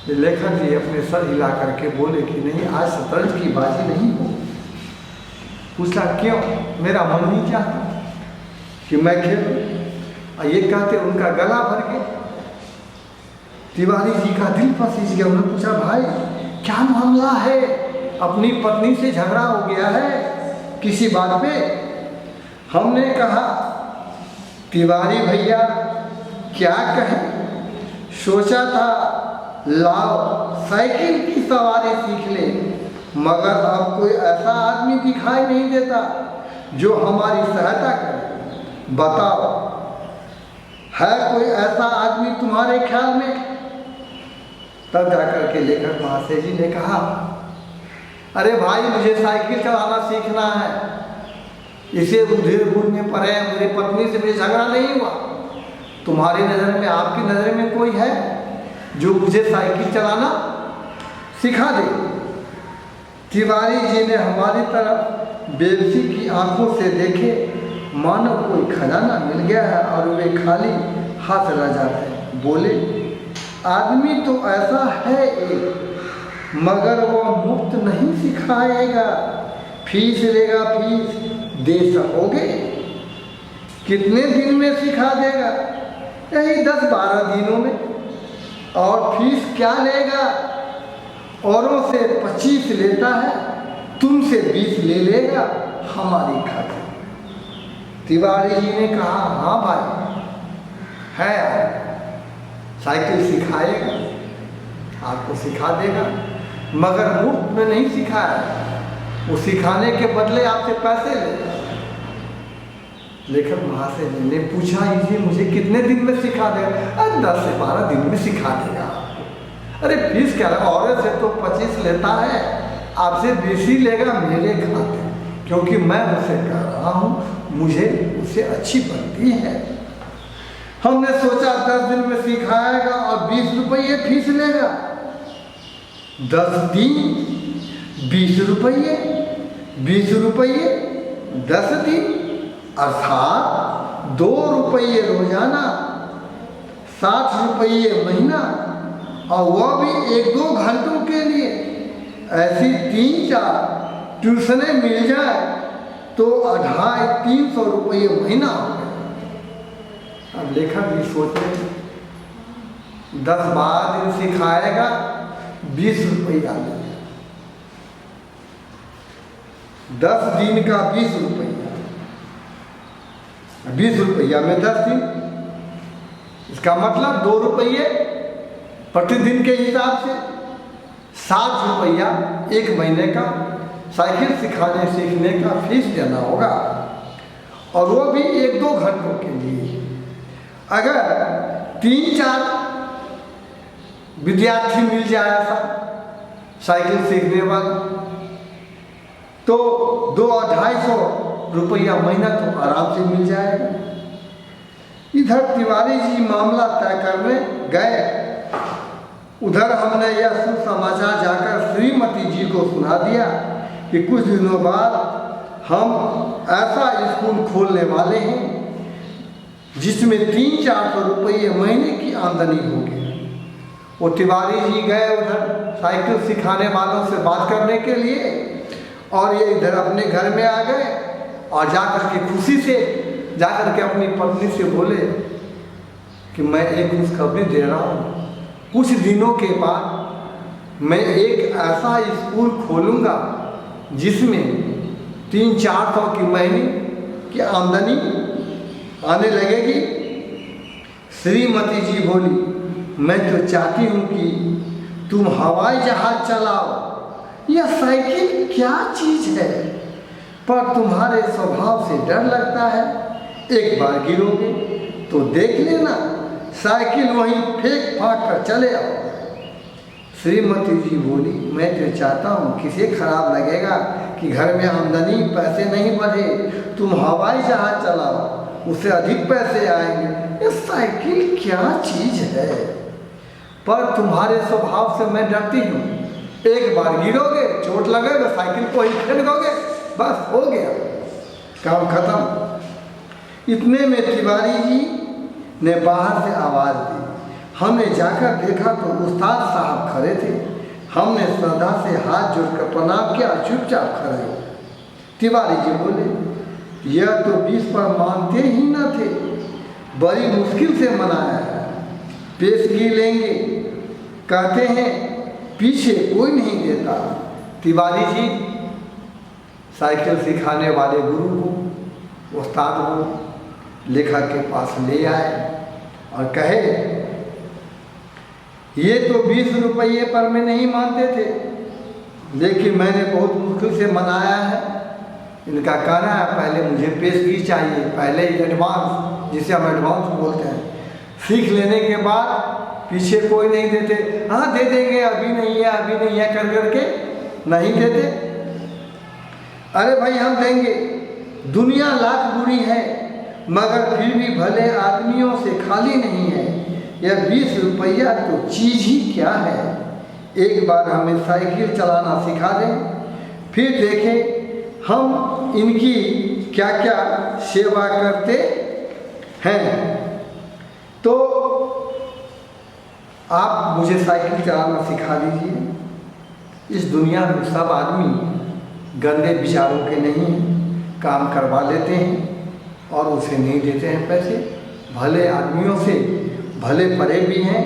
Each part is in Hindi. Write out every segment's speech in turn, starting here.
लेखक जी अपने सर हिला करके बोले कि नहीं, आज शतरंज की बाजी नहीं हो। पूछा क्यों? मेरा मन नहीं चाहता कि मैं खेलूं। और ये कहते उनका गला भर गया। तिवारी जी का दिल फंस गया। उन्होंने पूछा भाई क्या मामला है? अपनी पत्नी से झगड़ा हो गया है किसी बात पे? हमने कहा तिवारी भैया क्या कहें, सोचा था लाओ साइकिल की सवारी सीख ले, मगर अब कोई ऐसा आदमी दिखाई नहीं देता जो हमारी सहायता करे। बताओ है कोई ऐसा आदमी तुम्हारे ख्याल में? तब जाकर के लेखक महाशय जी ने कहा अरे भाई मुझे साइकिल चलाना सीखना है, इसे उधेड़ बुनने पर है, मेरी पत्नी से मुझे झगड़ा नहीं हुआ। तुम्हारी नज़र में, आपकी नज़र में कोई है जो मुझे साइकिल चलाना सिखा दे? तिवारी जी ने हमारी तरफ बेबसी की आंखों से देखे, मानो कोई खजाना मिल गया है और वे खाली हाथ रह जाते हैं। बोले आदमी तो ऐसा है एक, मगर वो मुफ्त नहीं सिखाएगा, फीस लेगा, फीस दे सकोगे? कितने दिन में सिखा देगा? यही 10-12 दिनों में। और फीस क्या लेगा? औरों से 25 लेता है, तुमसे 20 ले लेगा हमारी खातिर। तिवारी जी ने कहा हाँ भाई है, साइकिल सिखाएगा, आपको सिखा देगा, मगर मुफ्त में नहीं सिखाया, वो सिखाने के बदले आपसे पैसे लेगा। लेखक महाशय जी ने पूछा ये मुझे कितने दिन में सिखा देगा? 10 से 12 दिन में सिखा देगा। अरे फीस क्या लगा? औरत से तो 25 लेता है, आपसे 20 ही लेगा मेरे खाते, क्योंकि मैं उसे कर रहा हूँ, मुझे उसे अच्छी बनती है। हमने सोचा 10 दिन में सिखाएगा और 20 रुपये फीस लेगा। 10 दिन 20 रुपये, 20 रुपये 10 दिन, अर्थात 2 रुपये रोजाना, 60 रुपये महीना, और वह भी 1-2 घंटों के लिए। ऐसी 3-4 ट्यूशनें मिल जाए तो 250-300 रुपये महीना हो गया। अब लेखक भी सोचे 10-12 दिन सिखाएगा, 20 रुपया लेगा, 10 दिन का 20 रुपया, 20 रुपया में 10 दिन, इसका मतलब 2 रुपये प्रतिदिन के हिसाब से 60 रुपया 1 महीने का साइकिल सिखाने सीखने का फीस देना होगा, और वो भी 1-2 घंटों के लिए। अगर 3-4 विद्यार्थी मिल जाए ऐसा साइकिल सीखने वाला, तो 200-250 रुपया महीना तो आराम से मिल जाएगा। इधर तिवारी जी मामला तय करने गए, उधर हमने यह सुसमाचार जाकर श्रीमती जी को सुना दिया कि कुछ दिनों बाद हम ऐसा स्कूल खोलने वाले हैं जिसमें 300-400 रुपये महीने की आमदनी होगी। वो तिवारी जी गए उधर साइकिल सिखाने वालों से बात करने के लिए, और ये इधर अपने घर में आ गए, और जाकर के खुशी से जाकर के अपनी पत्नी से बोले कि मैं एक खुशखबरी दे रहा हूँ, कुछ दिनों के बाद मैं एक ऐसा स्कूल खोलूँगा जिसमें 300-400 की महीने की आमदनी आने लगेगी। श्रीमती जी बोली मैं तो चाहती हूँ कि तुम हवाई जहाज चलाओ, यह साइकिल क्या चीज़ है, पर तुम्हारे स्वभाव से डर लगता है, एक बार गिरोगे तो देख लेना, साइकिल वहीं फेंक फाक कर चले आओ। श्रीमती जी बोली मैं तो चाहता हूँ, किसे खराब लगेगा कि घर में आमदनी पैसे नहीं बढ़े, तुम हवाई जहाज चलाओ, उससे अधिक पैसे आएंगे, ये साइकिल क्या चीज़ है, पर तुम्हारे स्वभाव से मैं डरती हूँ, एक बार गिरोगे चोट लगेगा, साइकिल को ही फेंक दोगे, बस हो गया, काम खत्म। इतने में तिवारी जी ने बाहर से आवाज़ दी, हमने जाकर देखा तो उस्ताद साहब खड़े थे। हमने श्रद्धा से हाथ जोड़कर प्रणाम किया, चुपचाप खड़े हो। तिवारी जी बोले, यह तो 20 पर मानते ही न थे, बड़ी मुश्किल से मनाया है, पेशगी लेंगे, कहते हैं पीछे कोई नहीं देता। तिवारी जी साइकिल सिखाने वाले गुरु को, उस्ताद को लेखक के पास ले आए और कहे, ये तो 20 रुपये पर में नहीं मानते थे, लेकिन मैंने बहुत मुश्किल से मनाया है। इनका कहना है पहले मुझे पेशगी चाहिए, पहले ही एडवांस, जिसे हम एडवांस बोलते हैं, सीख लेने के बाद पीछे कोई नहीं देते। हाँ दे देंगे, अभी नहीं है, अभी नहीं है कर करके नहीं देते। अरे भाई हम देंगे, दुनिया लाख बुरी है मगर फिर भी भले आदमियों से खाली नहीं है। यह 20 रुपया तो चीज़ ही क्या है। एक बार हमें साइकिल चलाना सिखा दें, फिर देखें हम इनकी क्या क्या सेवा करते हैं। तो आप मुझे साइकिल चलाना सिखा दीजिए। इस दुनिया में सब आदमी गंदे विचारों के नहीं, काम करवा लेते हैं और उसे नहीं देते हैं पैसे। भले आदमियों से भले परे भी हैं।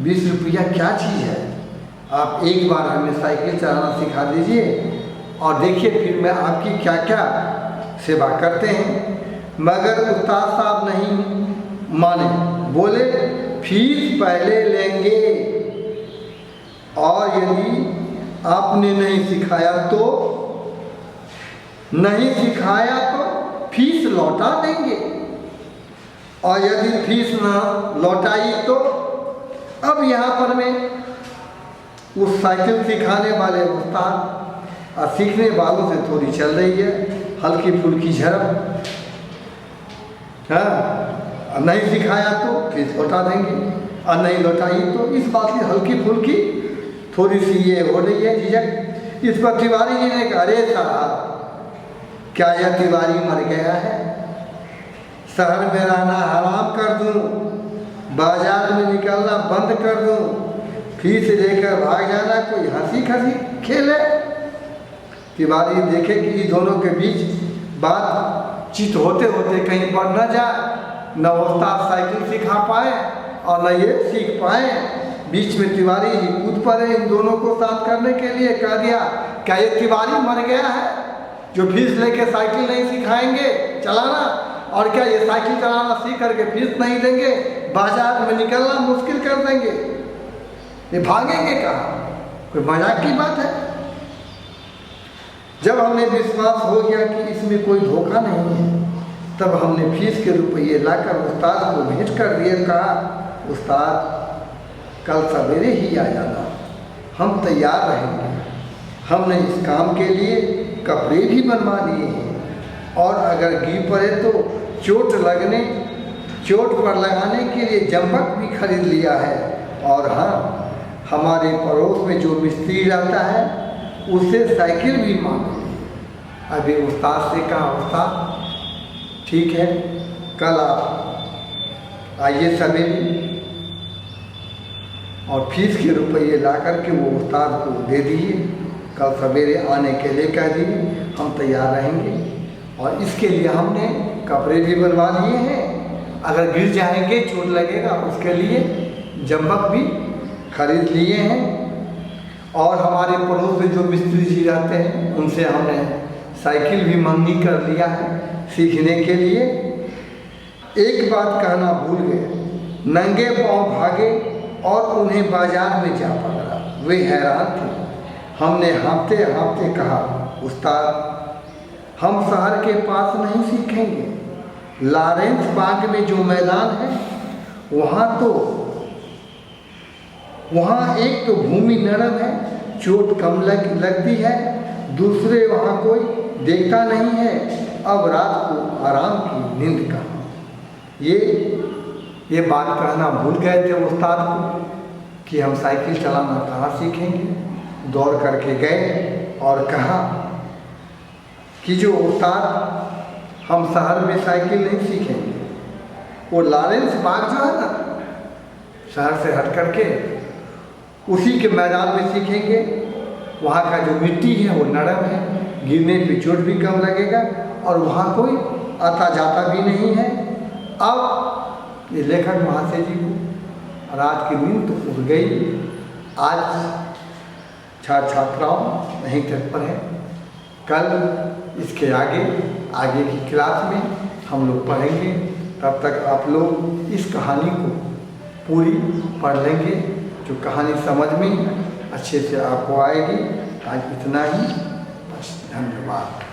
20 रुपया क्या चीज़ है। आप एक बार हमें साइकिल चलाना सिखा दीजिए और देखिए फिर मैं आपकी क्या क्या सेवा करते हैं। मगर उस्ताद साहब नहीं माने, बोले फीस पहले लेंगे और यदि आपने नहीं सिखाया तो फीस लौटा देंगे, और यदि फीस ना लौटाई तो। अब यहाँ पर मैं उस साइकिल सिखाने वाले उस्ताद और सीखने वालों से थोड़ी चल रही है हल्की फुल्की झड़प। हाँ, नहीं सिखाया तो फीस लौटा देंगे और नहीं लौटाई तो, इस बात की हल्की फुल्की थोड़ी सी ये हो रही है झिझक। इस पर तिवारी जी ने कहा, अरे साहब क्या यह तिवारी मर गया है? शहर में रहना हराम कर दूं, बाजार में निकलना बंद कर दूं, फीस लेकर भाग जाना कोई हंसी खसी खेल है? तिवारी देखे कि इन दोनों के बीच बातचीत होते होते कहीं बढ़ न जाए, न उस्ताद साइकिल सिखा पाए और न ये सीख पाए। बीच में तिवारी जी कूद पड़े इन दोनों को शांत करने के लिए। कह दिया, क्या ये तिवारी मर गया है जो फीस लेके साइकिल नहीं सिखाएंगे चलाना, और क्या ये साइकिल चलाना सीख करके फीस नहीं देंगे, बाजार में निकलना मुश्किल कर देंगे? ये भागेंगे कहाँ? कोई मजाक की बात है? जब हमें विश्वास हो गया कि इसमें कोई धोखा नहीं है, तब हमने फीस के रुपये लाकर उस्ताद को भेंट कर दिए। कहा, उस्ताद कल सवेरे ही आ जाना, हम तैयार रहेंगे। हमने इस काम के लिए कपड़े भी बनवा लिए हैं और अगर गिर पड़े तो चोट पर लगाने के लिए जंबक भी खरीद लिया है। और हाँ, हमारे पड़ोस में जो मिस्त्री रहता है उससे साइकिल भी मांगी। अभी उस्ताद से कहा, उस्ताद ठीक है कल आप आइए सवेरे और फीस के रुपये ला करके वो उस्ताद को दे दिए। कल सवेरे आने के लिए कह दिए, हम तैयार रहेंगे। और इसके लिए हमने कपड़े भी बनवा लिए हैं, अगर गिर जाएंगे चोट लगेगा उसके लिए जंबक भी खरीद लिए हैं। और हमारे पड़ोस में जो मिस्त्री जी रहते हैं उनसे हमने साइकिल भी मंगनी कर लिया है सीखने के लिए। एक बात कहना भूल गए, नंगे पांव भागे और उन्हें बाजार में जा पकड़ा। वे हैरान थे। हमने हाँफते हाँफते कहा, उस्ताद हम शहर के पास नहीं सीखेंगे, लॉरेंस बाग में जो मैदान है वहाँ एक तो भूमि नरम है, चोट कम लगती है, दूसरे वहाँ कोई देखता नहीं है। अब रात को आराम की नींद कहाँ। ये बात कहना भूल गए थे उस्ताद को कि हम साइकिल चलाना कहाँ सीखेंगे। दौड़ करके गए और कहा कि जो उस्ताद हम शहर में साइकिल नहीं सीखेंगे, वो लॉरेंस बाग जो है ना शहर से हट करके उसी के मैदान में सीखेंगे। वहाँ का जो मिट्टी है वो नरम है, गिरने पे चोट भी कम लगेगा और वहाँ कोई आता जाता भी नहीं है। अब ये लेखक महाशय जी को रात की नींद तो उड़ गई। आज छात्राओं नहीं तत्पर है। कल इसके आगे की क्लास में हम लोग पढ़ेंगे। तब तक आप लोग इस कहानी को पूरी पढ़ लेंगे, जो कहानी समझ में अच्छे से आपको आएगी। आज इतना ही, बस, धन्यवाद।